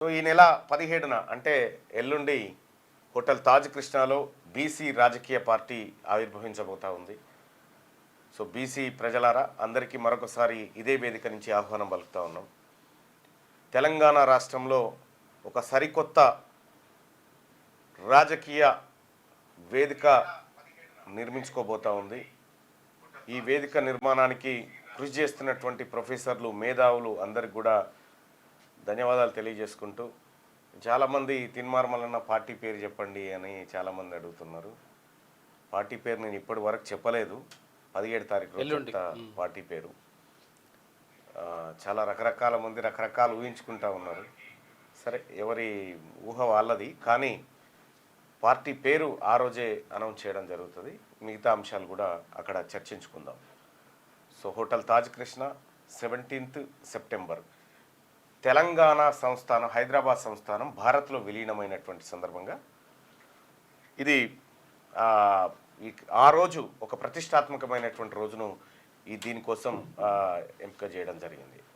So ఈ నెల 17న అంటే ఎల్లుండి హోటల్ తాజ్ కృష్ణాలో బీసీ రాజకీయ పార్టీ ఆవిర్భవించబోతా ఉంది. సో బీసీ ప్రజలారా అందరికీ మరొకసారి ఇదే వేదిక నుంచి ఆహ్వానం పలుకుతా ఉన్నాం. తెలంగాణ రాష్ట్రంలో ఒక సరికొత్త రాజకీయ వేదిక నిర్మించుకోబోతా ఉంది. ఈ వేదిక నిర్మాణానికి కృషి చేస్తున్నటువంటి ప్రొఫెసర్లు, మేధావులు అందరికి కూడా ధన్యవాదాలు తెలియజేసుకుంటూ, చాలామంది తిన్మార్మలన్న పార్టీ పేరు చెప్పండి అని చాలామంది అడుగుతున్నారు. పార్టీ పేరు నేను ఇప్పటి వరకు చెప్పలేదు. 17 తారీఖు రోజు పార్టీ పేరు. చాలా రకరకాల మంది రకరకాలు ఊహించుకుంటా ఉన్నారు. సరే, ఎవరి ఊహ వాళ్ళది. కానీ పార్టీ పేరు ఆ రోజే అనౌన్స్ చేయడం జరుగుతుంది. మిగతా అంశాలు కూడా అక్కడ చర్చించుకుందాం. So hotel Taj Krishna 17th September Telangana సంస్థానం, హైదరాబాద్ సంస్థానం భారత్లో విలీనమైనటువంటి సందర్భంగా ఇది ఆ రోజు ఒక ప్రతిష్టాత్మకమైనటువంటి రోజును దీనికోసం ఎంపిక చేయడం జరిగింది.